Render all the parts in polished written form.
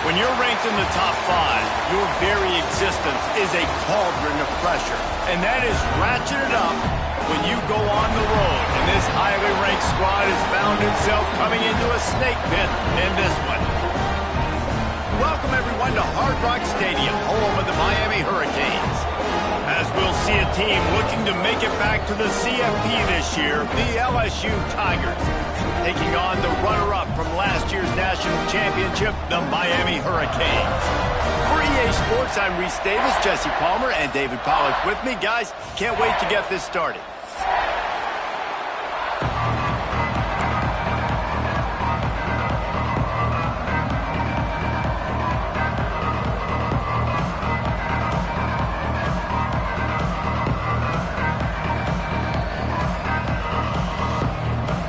When you're ranked in the top 5, your very existence is a cauldron of pressure. And that is ratcheted up when you go on the road. And this highly ranked squad has found itself coming into a snake pit in this one. Welcome, everyone, to Hard Rock Stadium, home of the Miami Hurricanes. As we'll see a team looking to make it back to the CFP this year, the LSU Tigers, taking on the runner-up from last year's national championship, the Miami Hurricanes. For EA Sports, I'm Reese Davis, Jesse Palmer, and David Pollack with me. Guys, can't wait to get this started.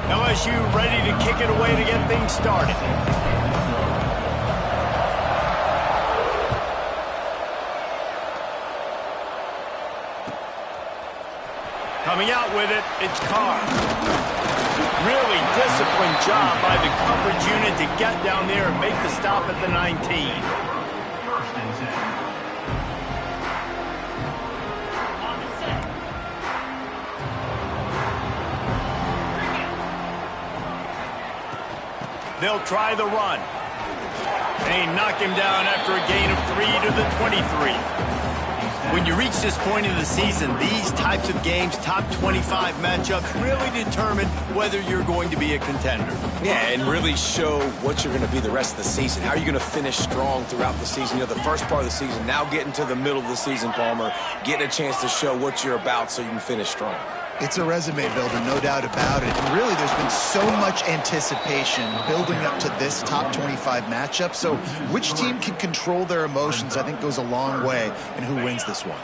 LSU ready to kick it away to get things started. Coming out with it, it's Carr. Really disciplined job by the coverage unit to get down there and make the stop at the 19. They'll try the run. They knock him down after a gain of 3 to the 23. When you reach this point in the season, these types of games, top 25 matchups, really determine whether you're going to be a contender. Yeah, and really show what you're going to be the rest of the season. How are you going to finish strong throughout the season? You know, the first part of the season, now getting to the middle of the season, Palmer, getting a chance to show what you're about so you can finish strong. It's a resume builder, no doubt about it. And really, there's been so much anticipation building up to this top 25 matchup. So which team can control their emotions, I think, goes a long way in who wins this one.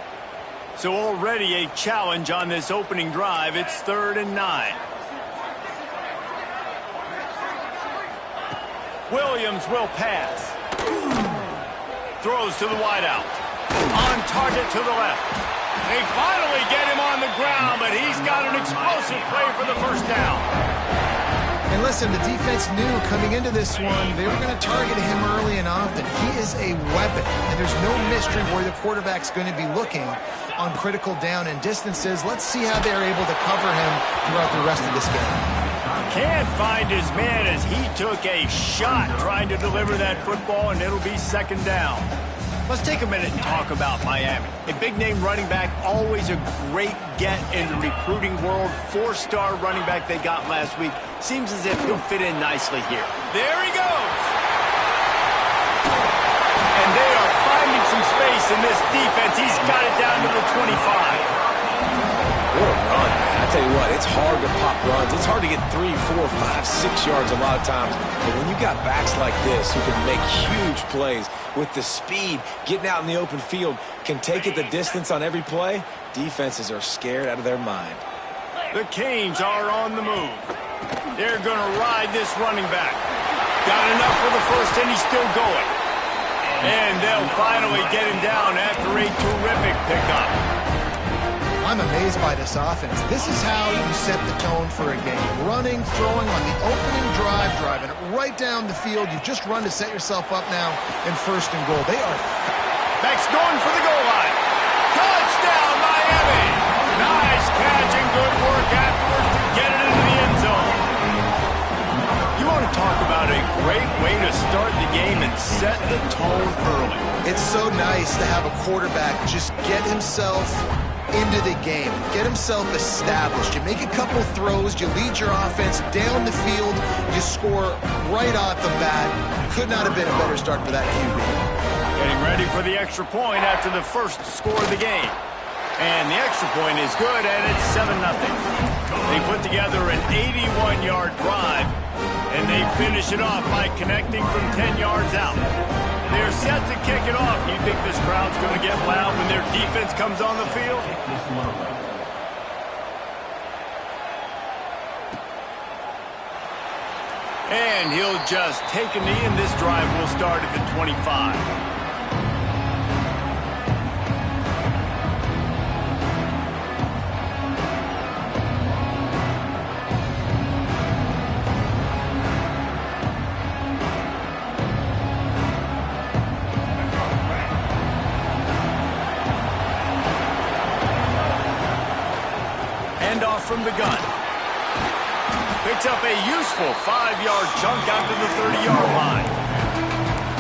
So already a challenge on this opening drive. It's 3rd and 9. Williams will pass. Throws to the wideout. On target to the left. They finally get him on the ground, but he's got an explosive play for the first down. And listen, the defense knew coming into this one, they were going to target him early and often. He is a weapon, and there's no mystery where the quarterback's going to be looking on critical down and distances. Let's see how they're able to cover him throughout the rest of this game. Can't find his man as he took a shot trying to deliver that football, and it'll be 2nd down. Let's take a minute and talk about Miami. A big-name running back, always a great get in the recruiting world. 4-star running back they got last week. Seems as if he'll fit in nicely here. There he goes! And they are finding some space in this defense. He's got it down to the 25. What a run, man. I tell you what, it's hard to pop runs. It's hard to get 3, 4, 5, 6 yards a lot of times. But when you got backs like this who can make huge plays with the speed, getting out in the open field, can take it the distance on every play, defenses are scared out of their mind. The Canes are on the move. They're going to ride this running back. Got enough for the first, and he's still going. And they'll finally get him down after a terrific pickup. I'm amazed by this offense. This is how you set the tone for a game. Running, throwing on the opening drive, driving it right down the field. You've just run to set yourself up now in 1st and goal. They are... Back's going for the goal line. Touchdown, Miami! Nice catch and good work afterwards to get it into the end zone. You want to talk about a great way to start the game and set the tone early. It's so nice to have a quarterback just get himself into the game, get himself established. You make a couple throws, you lead your offense down the field, you score right off the bat. Could not have been a better start for that QB. Getting ready for the extra point after the first score of the game. And the extra point is good, and it's 7-0. They put together an 81-yard drive, and they finish it off by connecting from 10 yards out. They're set to kick it off. You think this crowd's going to get loud when their defense comes on the field? And he'll just take a knee, and this drive will start at the 25. off from the gun. Picks up a useful 5-yard chunk out to the 30-yard line.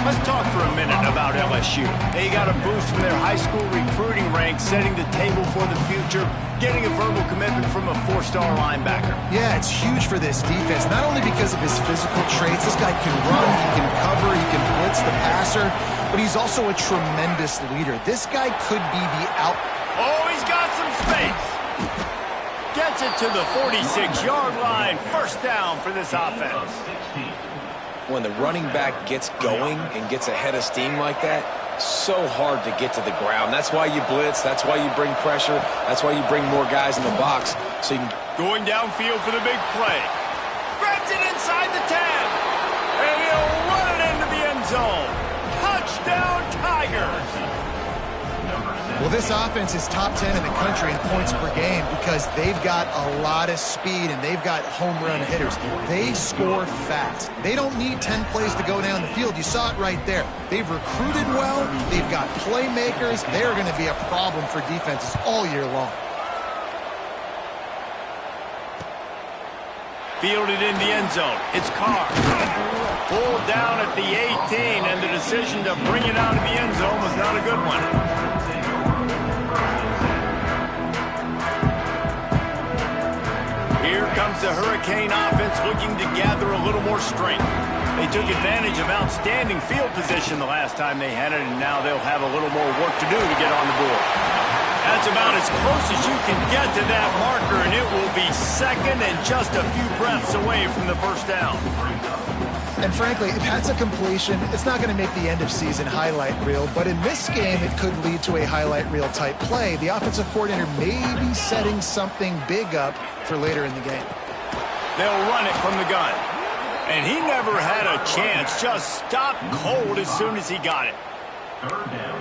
Let's talk for a minute about LSU. They got a boost from their high school recruiting ranks, setting the table for the future, getting a verbal commitment from a 4-star linebacker. Yeah, it's huge for this defense, not only because of his physical traits. This guy can run, he can cover, he can blitz the passer, but he's also a tremendous leader. This guy could be the out... Oh, he's got some space. Gets it to the 46-yard line. First down for this offense. When the running back gets going and gets ahead of steam like that, so hard to get to the ground. That's why you blitz. That's why you bring pressure. That's why you bring more guys in the box. So you can... Going downfield for the big play. Grabs it inside the 10. And he'll run it into the end zone. Touchdown, Tigers. Well, this offense is top 10 in the country in points per game because they've got a lot of speed and they've got home run hitters. They score fast. They don't need 10 plays to go down the field. You saw it right there. They've recruited well. They've got playmakers. They're going to be a problem for defenses all year long. Fielded in the end zone. It's Carr. Pulled down at the 18, and the decision to bring it out of the end zone was not a good one. Here comes the Hurricane offense looking to gather a little more strength. They took advantage of outstanding field position the last time they had it, and now they'll have a little more work to do to get on the board. That's about as close as you can get to that marker, and it will be second and just a few breaths away from the first down. And frankly, if that's a completion, it's not going to make the end-of-season highlight reel. But in this game, it could lead to a highlight reel type play. The offensive coordinator may be setting something big up for later in the game. They'll run it from the gun. And he never had a chance. Just stopped cold as soon as he got it.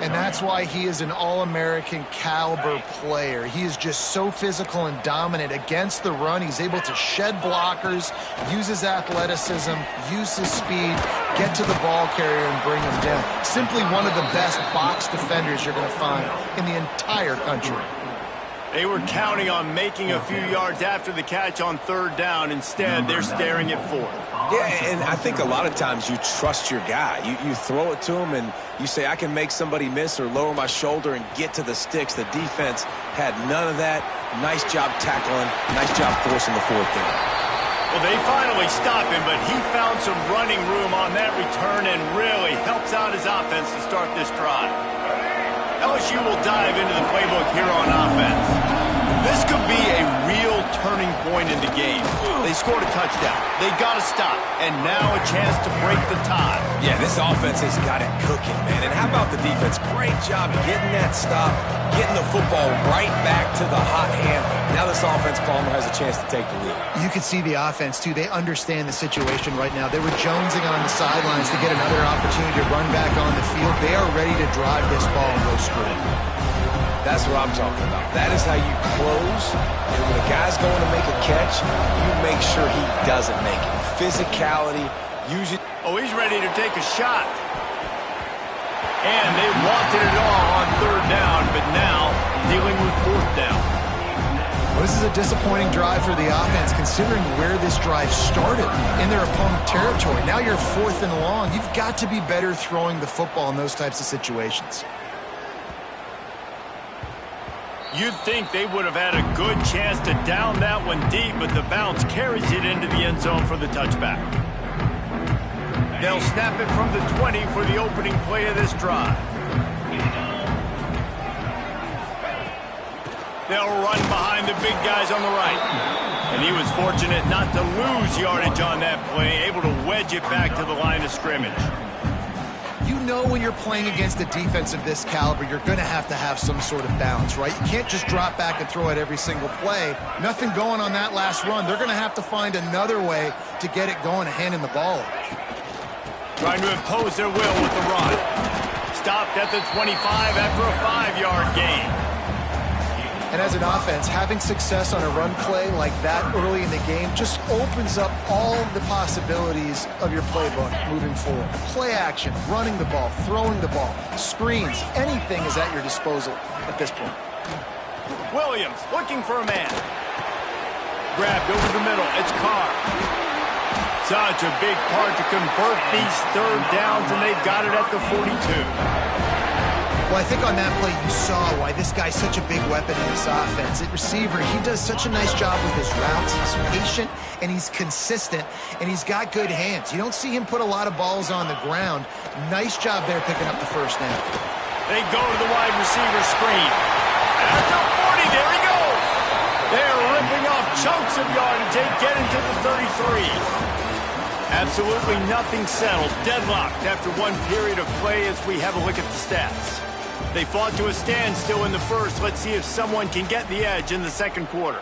And that's why he is an All-American caliber player. He is just so physical and dominant against the run. He's able to shed blockers, use his athleticism, use his speed, get to the ball carrier and bring him down. Simply one of the best box defenders you're going to find in the entire country. They were counting on making a few yards after the catch on third down. Instead, they're staring at fourth. Yeah, and I think a lot of times you trust your guy. You throw it to him and you say, I can make somebody miss or lower my shoulder and get to the sticks. The defense had none of that. Nice job tackling. Nice job forcing the fourth down. Well, they finally stop him, but he found some running room on that return and really helps out his offense to start this drive. LSU will dive into the playbook here on offense. This could be a real turning point in the game. They scored a touchdown. They got to stop. And now a chance to break the tie. Yeah, this offense has got it cooking, man. And how about the defense? Great job getting that stop, getting the football right back to the hot hand. Now this offense, Palmer, has a chance to take the lead. You can see the offense, too. They understand the situation right now. They were jonesing on the sidelines to get another opportunity to run back on the field. They are ready to drive this ball and go score. That's what I'm talking about. That is how you close. And when a guy's going to make a catch, you make sure he doesn't make it. Physicality, usually. Oh, he's ready to take a shot. And they wanted it all on third down, but now dealing with fourth down. Well, this is a disappointing drive for the offense, considering where this drive started in their opponent territory. Now you're fourth and long. You've got to be better throwing the football in those types of situations. You'd think they would have had a good chance to down that one deep, but the bounce carries it into the end zone for the touchback. They'll snap it from the 20 for the opening play of this drive. They'll run behind the big guys on the right. And he was fortunate not to lose yardage on that play, able to wedge it back to the line of scrimmage. You know when you're playing against a defense of this caliber, you're going to have some sort of balance, right? You can't just drop back and throw it every single play. Nothing going on that last run. They're going to have to find another way to get it going and handing the ball off. Trying to impose their will with the run. Stopped at the 25 after a 5-yard gain. And as an offense, having success on a run play like that early in the game just opens up all the possibilities of your playbook moving forward. Play action, running the ball, throwing the ball, screens, anything is at your disposal at this point. Williams looking for a man. Grabbed over the middle. It's Carr. Such a big part to convert these third downs, and they've got it at the 42. Well, I think on that play you saw why this guy's such a big weapon in this offense. At receiver, he does such a nice job with his routes. He's patient, and he's consistent, and he's got good hands. You don't see him put a lot of balls on the ground. Nice job there picking up the first down. They go to the wide receiver screen. At the 40, there he goes. They're ripping off chunks of yardage. They get into the 33. Absolutely nothing settled. Deadlocked after one period of play as we have a look at the stats. They fought to a standstill in the first. Let's see if someone can get the edge in the second quarter.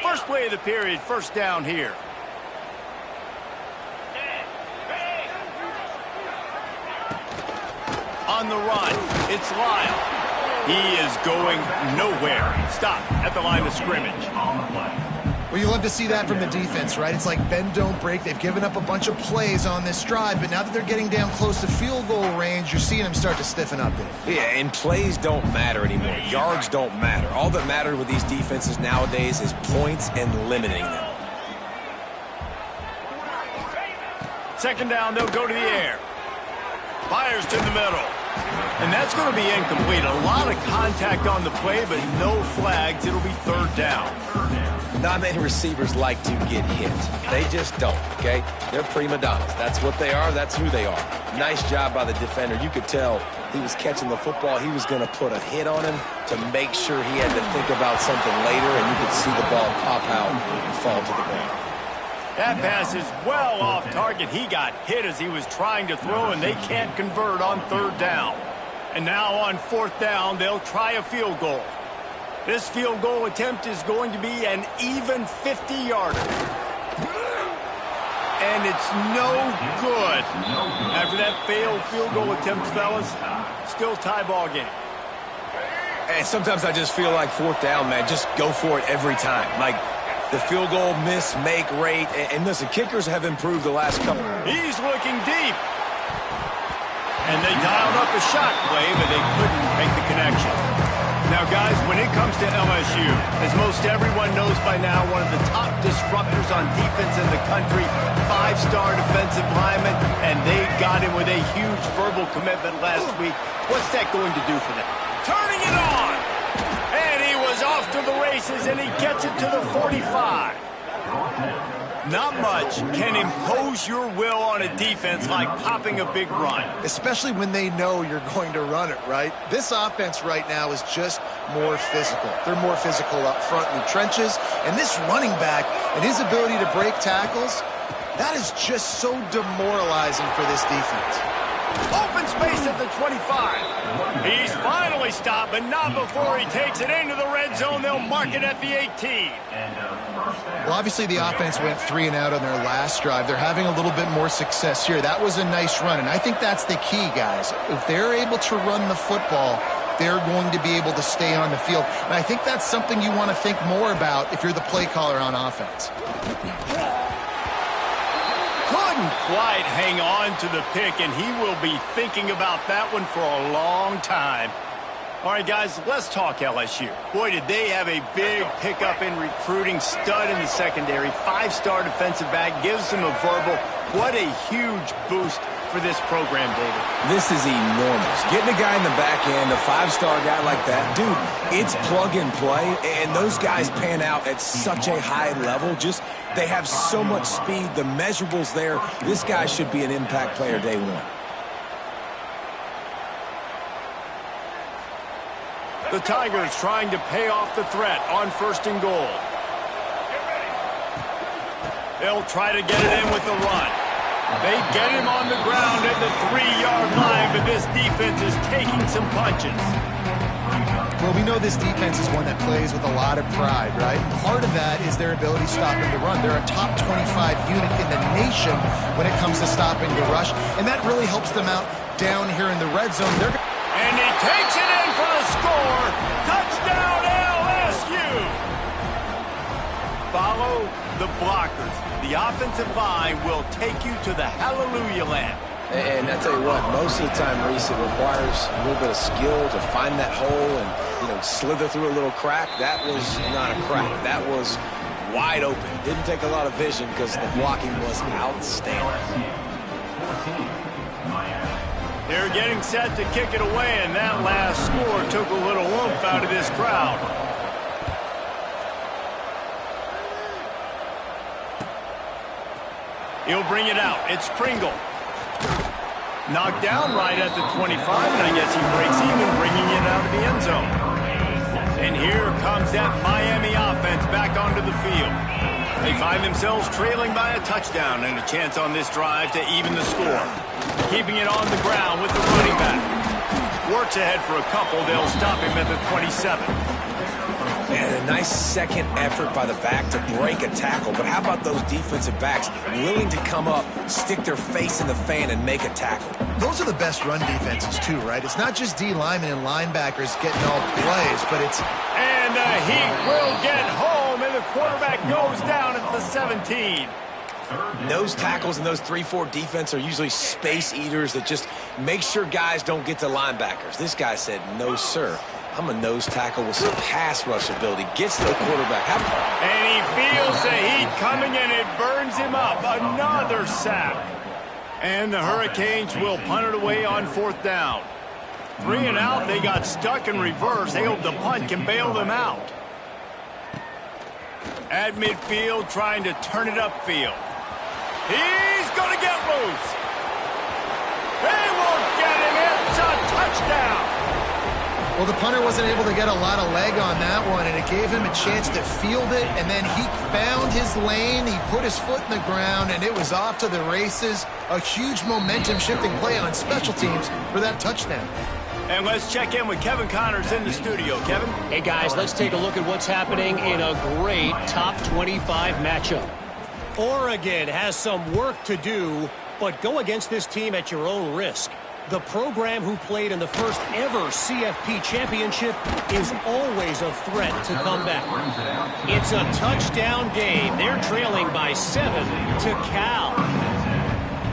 First play of the period, first down here. On the run, it's Lyle. He is going nowhere. Stop at the line of scrimmage. Well, you love to see that from the defense, right? It's like bend, don't break. They've given up a bunch of plays on this drive, but now that they're getting down close to field goal range, you're seeing them start to stiffen up there. Yeah, and plays don't matter anymore. Yards don't matter. All that matters with these defenses nowadays is points and limiting them. Second down, they'll go to the air. Fires to the middle. And that's going to be incomplete. A lot of contact on the play, but no flags. It'll be third down. Not many receivers like to get hit. They just don't, okay? They're prima donnas. That's what they are. That's who they are. Nice job by the defender. You could tell he was catching the football. He was going to put a hit on him to make sure he had to think about something later, and you could see the ball pop out and fall to the ground. That pass is well off target. He got hit as he was trying to throw, and they can't convert on third down. And now on fourth down, they'll try a field goal. This field goal attempt is going to be an even 50-yarder. And it's no good. After that failed field goal attempt, fellas, still tie ball game. And sometimes I just feel like fourth down, man, just go for it every time. Like the field goal miss, make rate. And listen, kickers have improved the last couple. He's looking deep. And they dialed up a shot play, but they couldn't make the connection. Now, guys, when it comes to LSU, as most everyone knows by now, one of the top disruptors on defense in the country, five-star defensive lineman, and they got him with a huge verbal commitment last week. What's that going to do for them? Turning it on! And he was off to the races, and he gets it to the 45. Not much can impose your will on a defense like popping a big run. Especially when they know you're going to run it, right? This offense right now is just more physical. They're more physical up front in the trenches. And this running back and his ability to break tackles, that is just so demoralizing for this defense. Open space at the 25. He's finally stopped, but not before he takes it into the red zone. They'll mark it at the 18. Well, obviously the offense went 3 and out on their last drive. They're having a little bit more success here. That was a nice run, and I think that's the key, guys. If they're able to run the football, they're going to be able to stay on the field. And I think that's something you want to think more about if you're the play caller on offense. Couldn't quite hang on to the pick, and he will be thinking about that one for a long time. All right, guys, let's talk LSU. Boy, did they have a big pickup in recruiting. Stud in the secondary. Five-star defensive back. Gives them a verbal. What a huge boost for this program, David. This is enormous. Getting a guy in the back end, a five-star guy like that, dude, it's plug and play, and those guys pan out at such a high level. Just, they have so much speed. The measurables there. This guy should be an impact player day one. The Tigers trying to pay off the threat on first and goal. They'll try to get it in with the run. They get him on the ground at the 3-yard line, but this defense is taking some punches. Well, we know this defense is one that plays with a lot of pride, right? Part of that is their ability stopping the run. They're a top 25 unit in the nation when it comes to stopping the rush, and that really helps them out down here in the red zone. And he takes it in for the score. Touchdown, LSU. Follow the blockers. The offensive line will take you to the hallelujah land. And I tell you what, most of the time, Reese, it requires a little bit of skill to find that hole and slither through a little crack. That was not a crack. That was wide open. Didn't take a lot of vision because the blocking was outstanding. They're getting set to kick it away, and that last score took a little oomph out of this crowd. He'll bring it out. It's Pringle. Knocked down right at the 25, and I guess he breaks even, bringing it out of the end zone. And here comes that Miami offense back onto the field. They find themselves trailing by a touchdown and a chance on this drive to even the score. Keeping it on the ground with the running back. Works ahead for a couple. They'll stop him at the 27. And a nice second effort by the back to break a tackle. But how about those defensive backs willing to come up, stick their face in the fan, and make a tackle? Those are the best run defenses, too, right? It's not just D linemen and linebackers getting all plays, but it's... And the Heat will get home, and the quarterback goes down at the 17. Those tackles and those 3-4 defense are usually space eaters that just make sure guys don't get to linebackers. This guy said, no, sir. I'm a nose tackle with some pass rush ability. Gets to the quarterback. And he feels the heat coming, and it burns him up. Another sack. And the Hurricanes will punt it away on 4th down. 3 and out. They got stuck in reverse. They hope the punt can bail them out. At midfield, trying to turn it upfield. He's going to get loose. They won't get him. It's a touchdown. Well, the punter wasn't able to get a lot of leg on that one, and it gave him a chance to field it, and then he found his lane, he put his foot in the ground, and it was off to the races. A huge momentum-shifting play on special teams for that touchdown. And let's check in with Kevin Connors in the studio. Kevin? Hey, guys, let's take a look at what's happening in a great top 25 matchup. Oregon has some work to do, but go against this team at your own risk. The program who played in the first ever CFP championship is always a threat to come back. It's a touchdown game. They're trailing by 7 to Cal.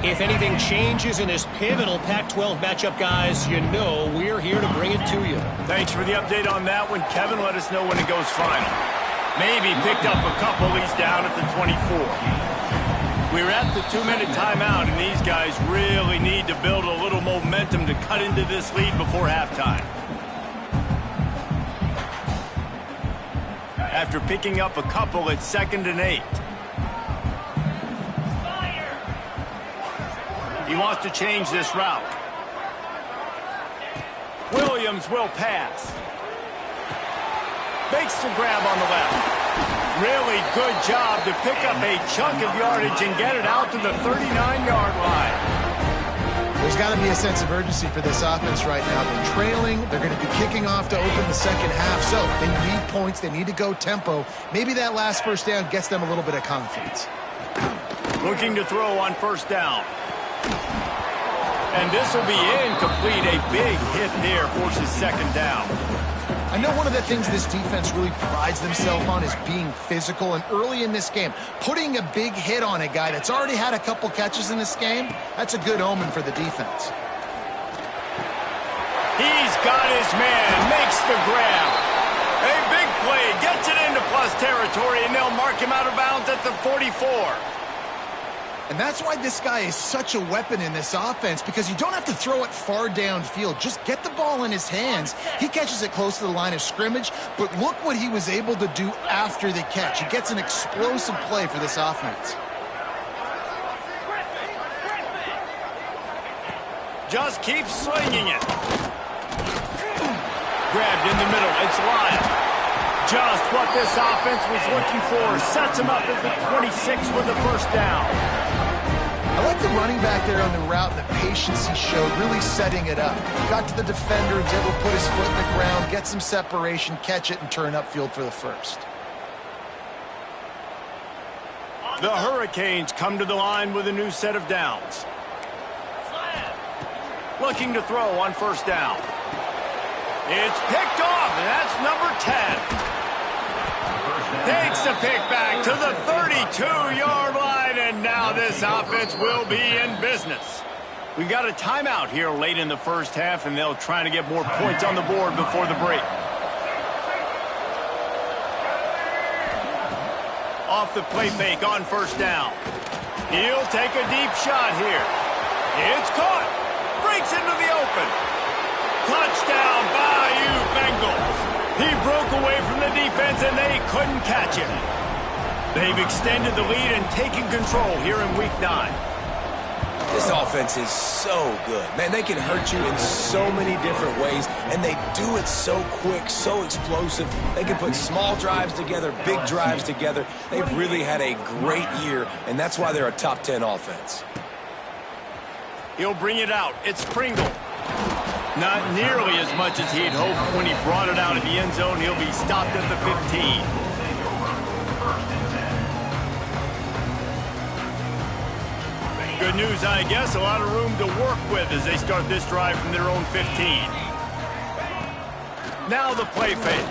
If anything changes in this pivotal Pac-12 matchup, guys, you know we're here to bring it to you. Thanks for the update on that one, Kevin. Let us know when it goes final. Maybe picked up a couple. He's down at the 24. We're at the 2-minute timeout, and these guys really need to build a little momentum to cut into this lead before halftime. After picking up a couple, it's 2nd and 8. He wants to change this route. Williams will pass. Makes the grab on the left. Really good job to pick up a chunk of yardage and get it out to the 39-yard line. There's got to be a sense of urgency for this offense right now. They're trailing. They're going to be kicking off to open the second half. So they need points. They need to go tempo. Maybe that last first down gets them a little bit of confidence. Looking to throw on 1st down. And this will be incomplete. A big hit there forces 2nd down. I know one of the things this defense really prides themselves on is being physical, and early in this game, putting a big hit on a guy that's already had a couple catches in this game, that's a good omen for the defense. He's got his man, makes the grab. A big play, gets it into plus territory, and they'll mark him out of bounds at the 44. And that's why this guy is such a weapon in this offense, because you don't have to throw it far downfield. Just get the ball in his hands. He catches it close to the line of scrimmage, but look what he was able to do after the catch. He gets an explosive play for this offense. Just keep swinging it. Grabbed in the middle. It's Lyle. Just what this offense was looking for. Sets him up at the 26 with the 1st down. I like the running back there on the route and the patience he showed, really setting it up. Got to the defender, was able to put his foot in the ground, get some separation, catch it, and turn upfield for the 1st. The Hurricanes come to the line with a new set of downs. Looking to throw on 1st down. It's picked off, and that's number 10. Takes the pick back to the 32-yard line, and now this offense will be in business. We've got a timeout here late in the 1st half, and they'll try to get more points on the board before the break. off the play fake on first down. He'll take a deep shot here. It's caught. Breaks into the open. Touchdown, Bayou Bengals. He broke away from the defense, and they couldn't catch him. They've extended the lead and taken control here in Week 9. This offense is so good. Man, they can hurt you in so many different ways, and they do it so quick, so explosive. They can put small drives together, big drives together. They've really had a great year, and that's why they're a top 10 offense. He'll bring it out. It's Pringle. Not nearly as much as he'd hoped when he brought it out of the end zone. He'll be stopped at the 15. Good news, I guess. A lot of room to work with as they start this drive from their own 15. Now the play fake.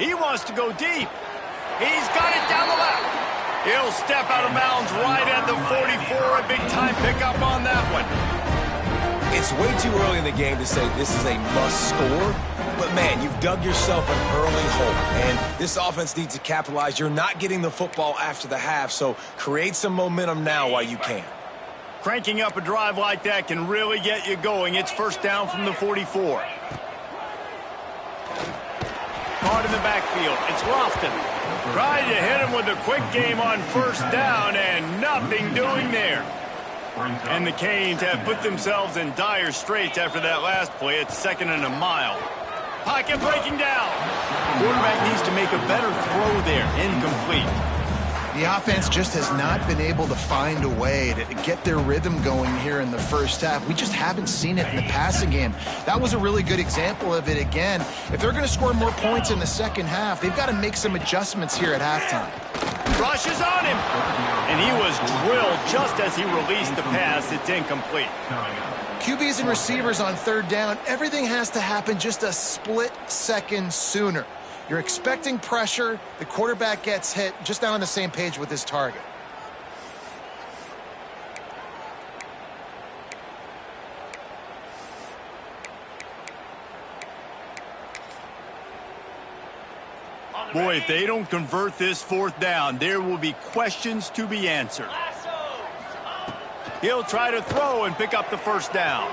He wants to go deep. He's got it down the left. He'll step out of bounds right at the 44. A big-time pickup on that one. It's way too early in the game to say this is a must score. But, man, you've dug yourself an early hole, and this offense needs to capitalize. You're not getting the football after the half, so create some momentum now while you can. Cranking up a drive like that can really get you going. It's first down from the 44. Caught in the backfield. It's Lofton. Tried to hit him with a quick game on first down, and nothing doing there. And the Canes have put themselves in dire straits after that last play. It's 2nd and a mile. Pocket breaking down. Quarterback needs to make a better throw there. Incomplete. The offense just has not been able to find a way to get their rhythm going here in the first half. We just haven't seen it in the passing game. That was a really good example of it again. If they're going to score more points in the second half, they've got to make some adjustments here at halftime. Rushes on him. And he was drilled just as he released the pass. It's incomplete. QBs and receivers on third down, everything has to happen just a split second sooner. You're expecting pressure, the quarterback gets hit, just not on the same page with his target. Boy, if they don't convert this fourth down, there will be questions to be answered. He'll try to throw and pick up the first down.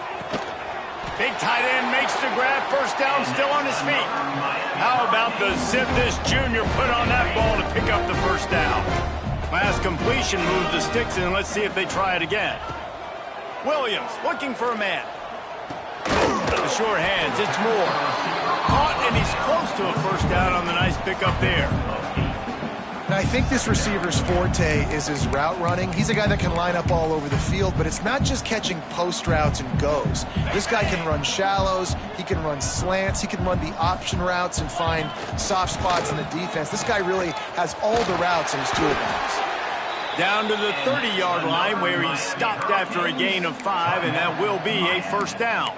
Big tight end makes the grab. First down, still on his feet. How about the zip this junior put on that ball to pick up the first down? Last completion moved the sticks in. Let's see if they try it again. Williams looking for a man. The short hands, it's Moore. Caught, and he's close to a first down on the nice pickup there. Now, I think this receiver's forte is his route running. He's a guy that can line up all over the field, but it's not just catching post routes and goes. This guy can run shallows, he can run slants, he can run the option routes and find soft spots in the defense. This guy really has all the routes in his toolbox. Down to the 30-yard line where he stopped after a gain of 5, and that will be a first down.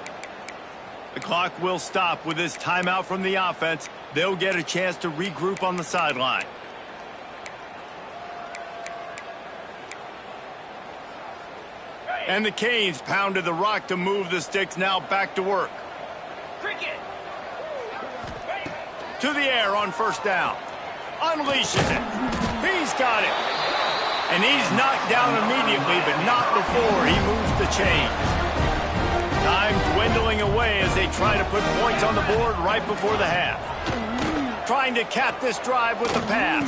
The clock will stop with this timeout from the offense. They'll get a chance to regroup on the sideline. And the Canes pounded the rock to move the sticks, now back to work. To the air on first down. Unleashes it. He's got it. And he's knocked down immediately, but not before he moves the chains. Time dwindling away as they try to put points on the board right before the half. Trying to cap this drive with the pass.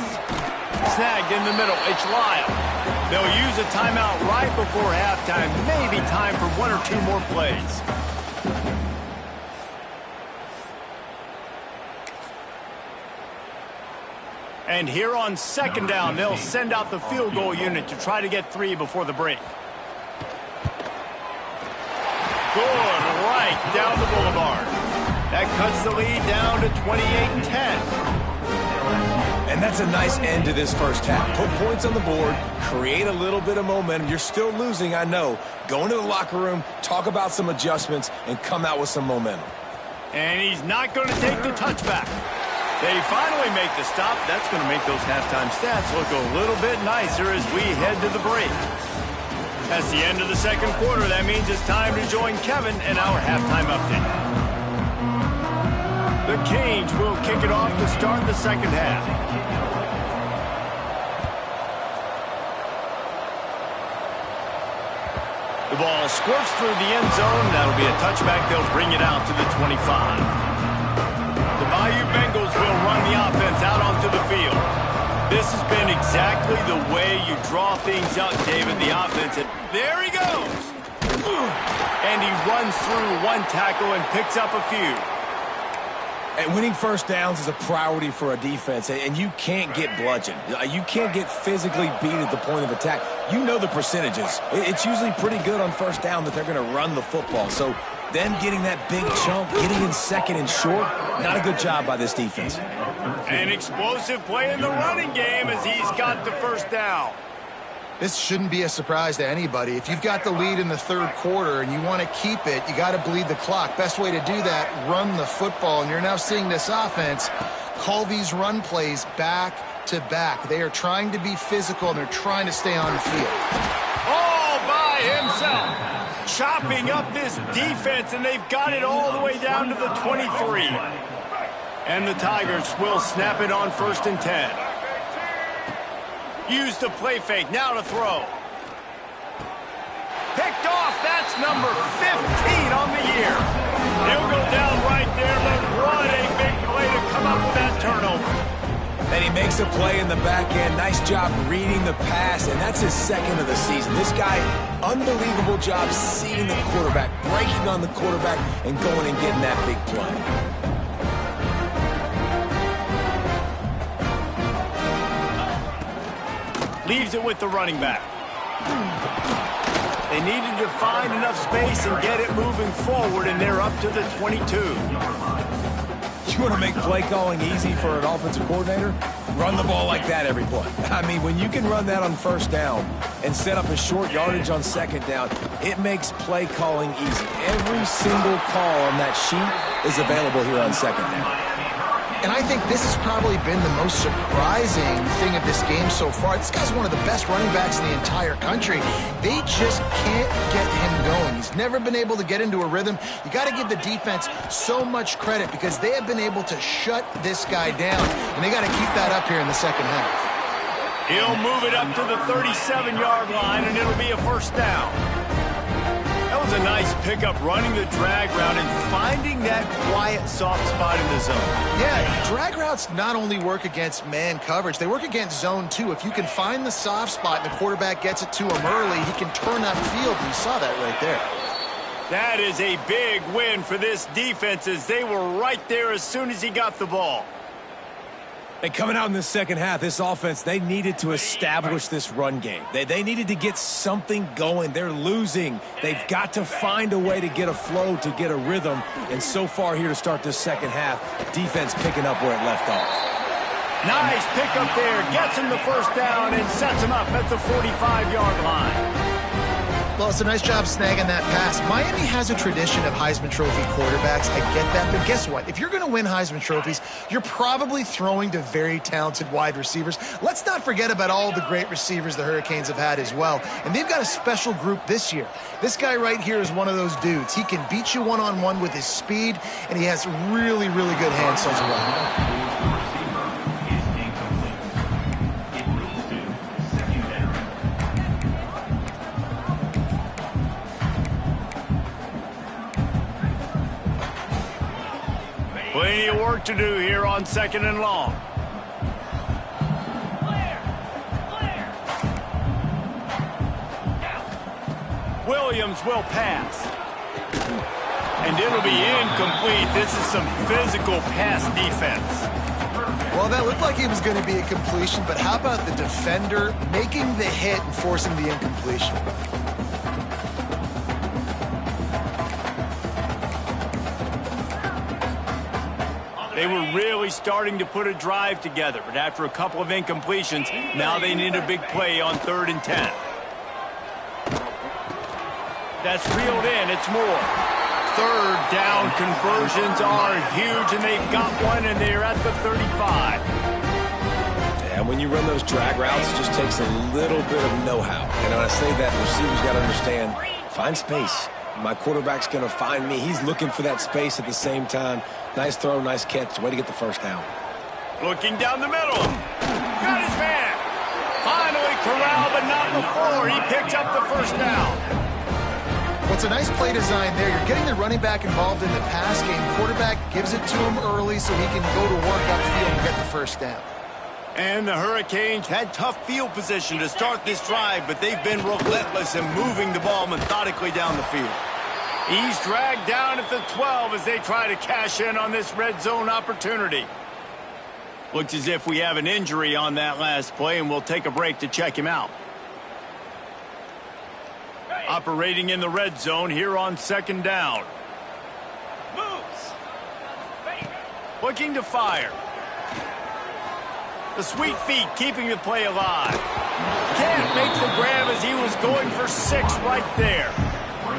Snagged in the middle. It's Lyle. They'll use a timeout right before halftime. Maybe time for 1 or 2 more plays. And here on second down, they'll send out the field goal unit to try to get 3 before the break. Good right down the boulevard. That cuts the lead down to 28-10. And that's a nice end to this first half. Put points on the board, create a little bit of momentum. You're still losing, I know. Go into the locker room, talk about some adjustments, and come out with some momentum. And he's not going to take the touchback. They finally make the stop. That's going to make those halftime stats look a little bit nicer as we head to the break. That's the end of the second quarter. That means it's time to join Kevin in our halftime update. The Canes will kick it off to start the second half. The ball squirts through the end zone. That'll be a touchback. They'll bring it out to the 25. The Bayou Bengals will run the offense out onto the field. This has been exactly the way you draw things up, David. The offense, there he goes. And he runs through one tackle and picks up a few. And winning first downs is a priority for a defense, and you can't get bludgeoned. You can't get physically beat at the point of attack. You know the percentages. It's usually pretty good on first down that they're going to run the football. So them getting that big chunk, getting in second and short, not a good job by this defense. An explosive play in the running game as he's got the first down. This shouldn't be a surprise to anybody. If you've got the lead in the third quarter and you want to keep it, you got to bleed the clock. Best way to do that, run the football. And you're now seeing this offense call these run plays back to back. They are trying to be physical, and they're trying to stay on the field. All by himself, chopping up this defense, and they've got it all the way down to the 23. And the Tigers will snap it on 1st and 10. Use the play fake, now to throw. Picked off, that's number 15 on the year. He'll go down right there, but what a big play to come up with that turnover. And he makes a play in the back end. Nice job reading the pass, and that's his second of the season. This guy, unbelievable job seeing the quarterback, breaking on the quarterback, and going and getting that big play. Leaves it with the running back. They needed to find enough space and get it moving forward, and they're up to the 22. You want to make play calling easy for an offensive coordinator? Run the ball like that every play. I mean, when you can run that on first down and set up a short yardage on second down, it makes play calling easy. Every single call on that sheet is available here on second down. And I think this has probably been the most surprising thing of this game so far. This guy's one of the best running backs in the entire country. They just can't get him going. He's never been able to get into a rhythm. You got to give the defense so much credit because they have been able to shut this guy down, and they got to keep that up here in the second half. He'll move it up to the 37-yard line, and it'll be a first down. That was a nice pickup, running the drag route and finding that quiet, soft spot in the zone. Yeah, drag routes not only work against man coverage, they work against zone too. If you can find the soft spot and the quarterback gets it to him early, he can turn that field, and you saw that right there. That is a big win for this defense as they were right there as soon as he got the ball. And coming out in the second half, this offense, they needed to establish this run game. They needed to get something going. They're losing. They've got to find a way to get a flow, to get a rhythm. And so far here to start this second half, defense picking up where it left off. Nice pickup there. Gets him the first down and sets him up at the 45-yard line. Well, it's a nice job snagging that pass. Miami has a tradition of Heisman Trophy quarterbacks. I get that, but guess what? If you're going to win Heisman Trophies, you're probably throwing to very talented wide receivers. Let's not forget about all the great receivers the Hurricanes have had as well. And they've got a special group this year. This guy right here is one of those dudes. He can beat you one-on-one with his speed, and he has really, really good hands as well. Plenty of work to do here on 2nd and long. Williams will pass. And it'll be incomplete. This is some physical pass defense. Well, that looked like it was going to be a completion, but how about the defender making the hit and forcing the incompletion? They were really starting to put a drive together, but after a couple of incompletions, now they need a big play on 3rd and 10. That's reeled in. It's more. 3rd down conversions are huge, and they've got one, and they're at the 35. And when you run those drag routes, it just takes a little bit of know-how. And when I say that, receivers got to understand, find space. My quarterback's going to find me. He's looking for that space at the same time. Nice throw, nice catch. Way to get the first down. Looking down the middle. Got his man. Finally corralled, but not before he picks up the first down. What's a nice play design there. You're getting the running back involved in the pass game. Quarterback gives it to him early so he can go to work upfield and get the first down. And the Hurricanes had tough field position to start this drive, but they've been relentless in moving the ball methodically down the field. He's dragged down at the 12 as they try to cash in on this red zone opportunity. Looks as if we have an injury on that last play, and we'll take a break to check him out. Operating in the red zone here on second down. Moves. Looking to fire. The sweet feet keeping the play alive. Can't make the grab as he was going for 6 right there.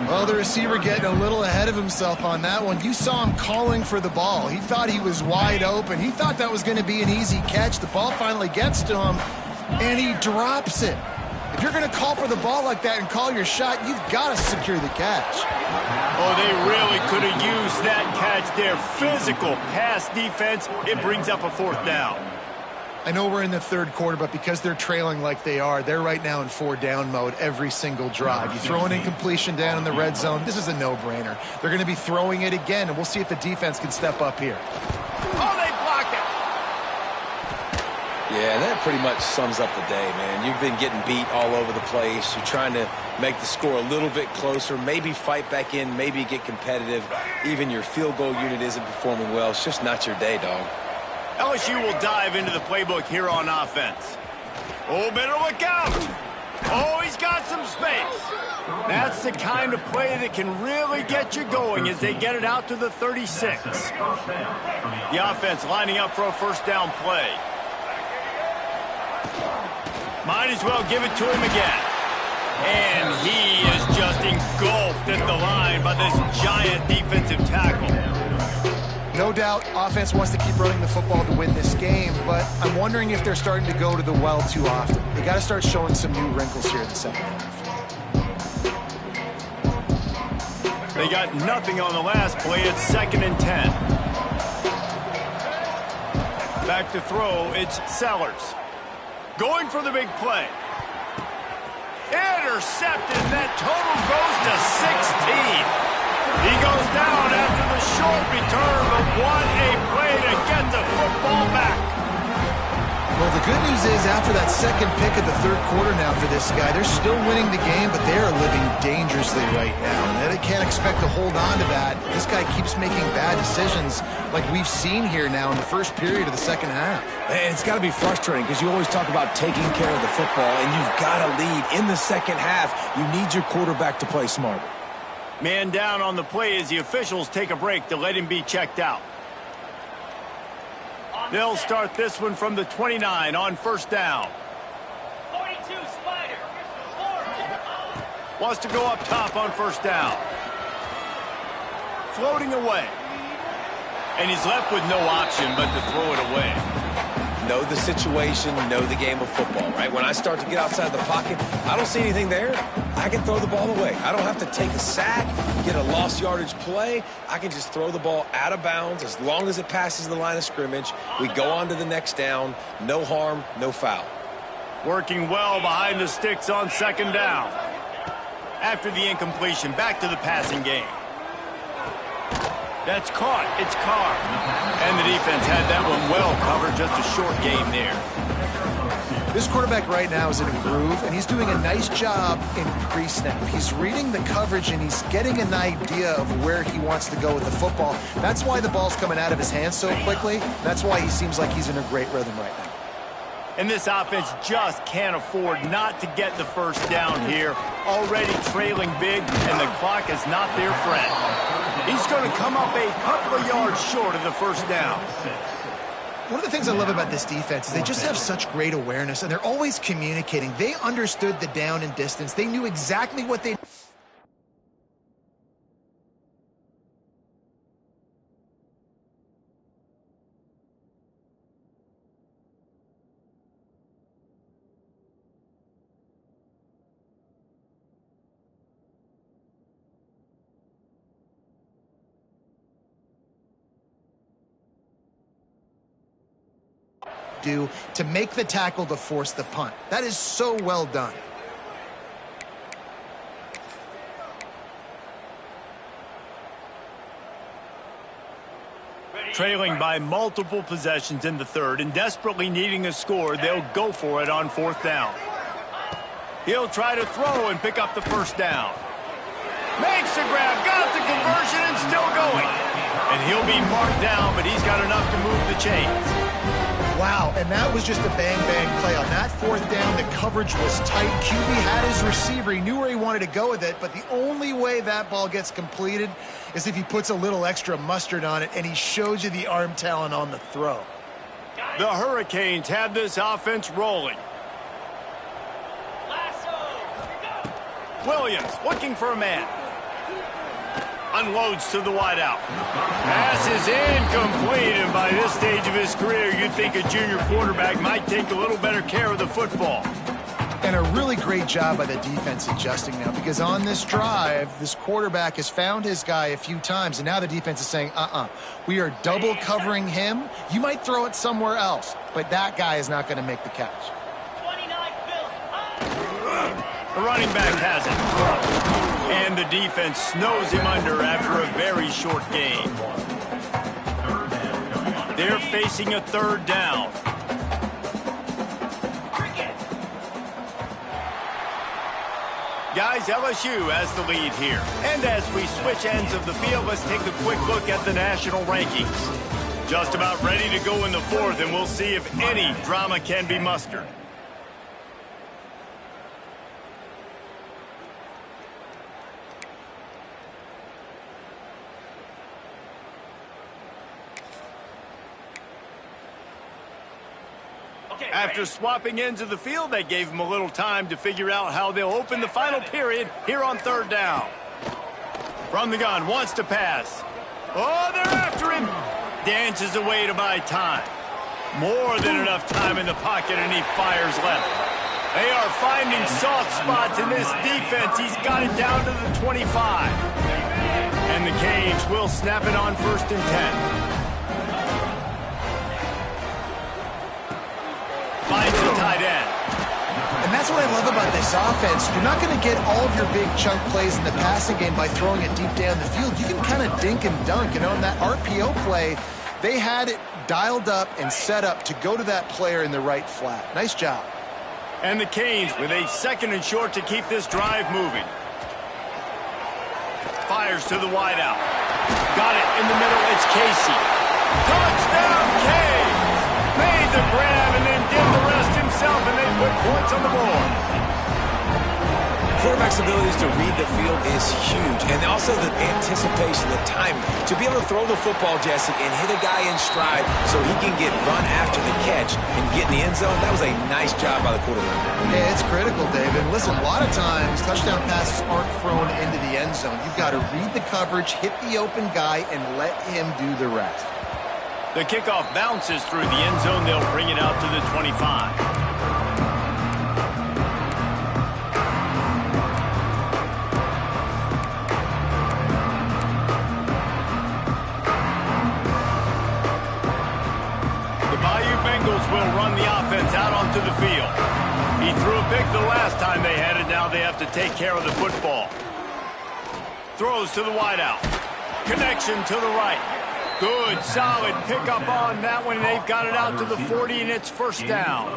Well, the receiver getting a little ahead of himself on that one. You saw him calling for the ball. He thought he was wide open. He thought that was going to be an easy catch. The ball finally gets to him, and he drops it. If you're going to call for the ball like that and call your shot, you've got to secure the catch. Oh, they really could have used that catch there. Physical pass defense. It brings up a 4th down. I know we're in the third quarter, but because they're trailing like they are, they're right now in 4-down mode every single drive. You throw an incompletion down in the red zone, this is a no-brainer. They're going to be throwing it again, and we'll see if the defense can step up here. Oh, they blocked it. Yeah, that pretty much sums up the day, man. You've been getting beat all over the place. You're trying to make the score a little bit closer, maybe fight back in, maybe get competitive. Even your field goal unit isn't performing well. It's just not your day, dog. LSU will dive into the playbook here on offense. Oh, better look out. Oh, he's got some space. That's the kind of play that can really get you going as they get it out to the 36. The offense lining up for a first down play. Might as well give it to him again. And he is just engulfed at the line by this giant defensive tackle. No doubt, offense wants to keep running the football to win this game, but I'm wondering if they're starting to go to the well too often. They got to start showing some new wrinkles here in the second half. They got nothing on the last play. It's 2nd and 10. Back to throw, it's Sellers. Going for the big play. Intercepted, that total goes to 16. He goes down after the short return, but what a play to get the football back. Well, the good news is after that second pick of the third quarter now for this guy, they're still winning the game, but they are living dangerously right now. And they can't expect to hold on to that. This guy keeps making bad decisions like we've seen here now in the first period of the second half. And it's got to be frustrating because you always talk about taking care of the football, and you've got to lead in the second half. You need your quarterback to play smarter. Man down on the play as the officials take a break to let him be checked out. They'll start this one from the 29 on first down. 42 Spider. Wants to go up top on first down. Floating away. And he's left with no option but to throw it away. Know the situation, know the game of football, right? When I start to get outside the pocket, I don't see anything there. I can throw the ball away. I don't have to take a sack, get a lost yardage play. I can just throw the ball out of bounds as long as it passes the line of scrimmage. We go on to the next down. No harm, no foul. Working well behind the sticks on second down. After the incompletion, back to the passing game. That's caught. It's Carr. And the defense had that one well covered. Just a short game there. This quarterback right now is in a groove, and he's doing a nice job in pre-snap. He's reading the coverage, and he's getting an idea of where he wants to go with the football. That's why the ball's coming out of his hands so quickly. That's why he seems like he's in a great rhythm right now. And this offense just can't afford not to get the first down here. Already trailing big, and the clock is not their friend. He's going to come up a couple of yards short of the first down. One of the things I love about this defense is they just have such great awareness, and they're always communicating. They understood the down and distance. They knew exactly what they... do to make the tackle to force the punt. That is so well done. Trailing by multiple possessions in the third and desperately needing a score, they'll go for it on fourth down. He'll try to throw and pick up the first down. Makes the grab, got the conversion, and still going. And he'll be marked down, but he's got enough to move the chains. Wow, and that was just a bang-bang play. On that fourth down, the coverage was tight. QB had his receiver. He knew where he wanted to go with it, but the only way that ball gets completed is if he puts a little extra mustard on it, and he shows you the arm talent on the throw. The Hurricanes have this offense rolling. Williams looking for a man. Unloads to the wideout. Pass is incomplete, and by this stage of his career, you'd think a junior quarterback might take a little better care of the football. And a really great job by the defense adjusting now, because on this drive, this quarterback has found his guy a few times, and now the defense is saying, we are double covering him. You might throw it somewhere else, but that guy is not going to make the catch. The running back has it. And the defense snows him under after a very short gain. They're facing a third down. Guys, LSU has the lead here. And as we switch ends of the field, let's take a quick look at the national rankings. Just about ready to go in the fourth, and we'll see if any drama can be mustered. After swapping ends of the field, they gave him a little time to figure out how they'll open the final period here on third down. From the gun, wants to pass. Oh, they're after him. Dances away to buy time. More than enough time in the pocket, and he fires left. They are finding soft spots in this defense. He's got it down to the 25. And the Canes will snap it on 1st and 10. Finds the tight end. And that's what I love about this offense. You're not going to get all of your big chunk plays in the passing game by throwing it deep down the field. You can kind of dink and dunk. And on that RPO play, they had it dialed up and set up to go to that player in the right flat. Nice job. And the Canes with a 2nd and short to keep this drive moving. Fires to the wideout. Got it in the middle. It's Casey. Touchdown, Canes! Made the grab and then did the rest himself, and they put points on the board. Quarterback's abilities to read the field is huge, and also the anticipation, the timing. To be able to throw the football, Jesse, and hit a guy in stride so he can get run after the catch and get in the end zone, that was a nice job by the quarterback. Yeah, it's critical, David. Listen, a lot of times touchdown passes aren't thrown into the end zone. You've got to read the coverage, hit the open guy, and let him do the rest. The kickoff bounces through the end zone. They'll bring it out to the 25. The Bayou Bengals will run the offense out onto the field. He threw a pick the last time they had it. Now they have to take care of the football. Throws to the wideout. Connection to the right. Good, solid pickup on that one. They've got it out to the 40, and it's 1st down.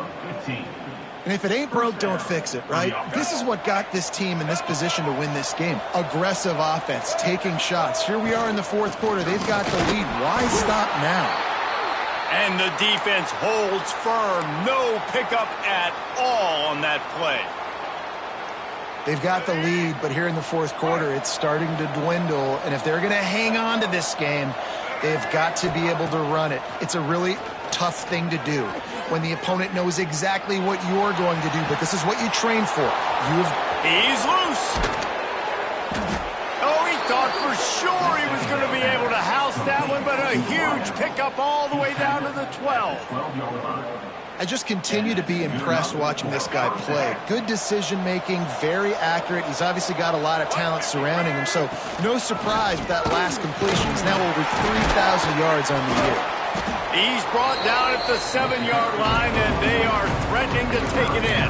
And if it ain't broke, don't fix it, right? This is what got this team in this position to win this game. Aggressive offense, taking shots. Here we are in the 4th quarter. They've got the lead. Why stop now? And the defense holds firm. No pickup at all on that play. They've got the lead, but here in the 4th quarter, it's starting to dwindle. And if they're going to hang on to this game, they've got to be able to run it. It's a really tough thing to do when the opponent knows exactly what you're going to do, but this is what you train for. He's loose. Oh, he thought for sure he was going to be able to house that one, but a huge pickup all the way down to the 12. I just continue to be impressed watching this guy play. Good decision-making, very accurate. He's obviously got a lot of talent surrounding him, so no surprise with that last completion. He's now over 3,000 yards on the year. He's brought down at the 7-yard line, and they are threatening to take it in.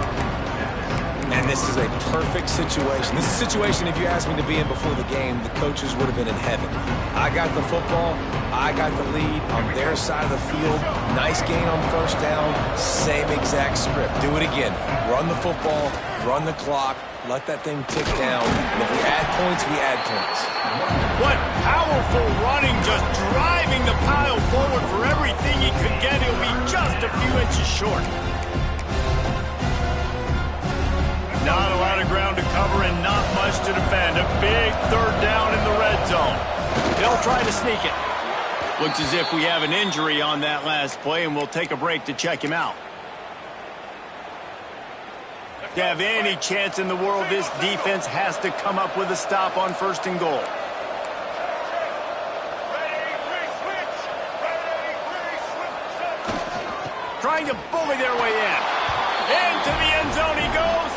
And this is a perfect situation. This is a situation, if you asked me to be in before the game, the coaches would have been in heaven. I got the football. I got the lead on their side of the field. Nice gain on first down. Same exact script. Do it again. Run the football. Run the clock. Let that thing tick down. And if we add points, we add points. What powerful running, just driving the pile forward for everything he could get. He'll be just a few inches short. Not a lot of ground to cover and not much to defend. A big third down in the red zone. They'll try to sneak it. Looks as if we have an injury on that last play, and we'll take a break to check him out. To have any chance in the world, this defense has to come up with a stop on 1st and goal. Trying to bully their way in. Into the end zone he goes.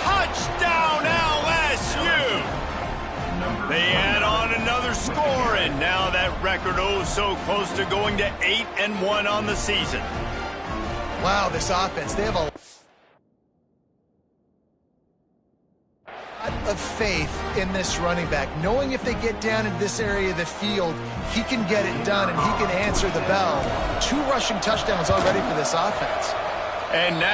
Touchdown LSU! They add on another score, and now that record so close to going to 8-1 on the season. Wow, this offense, they have a lot of faith in this running back, knowing if they get down in this area of the field, he can get it done and he can answer the bell. 2 rushing touchdowns already for this offense. And now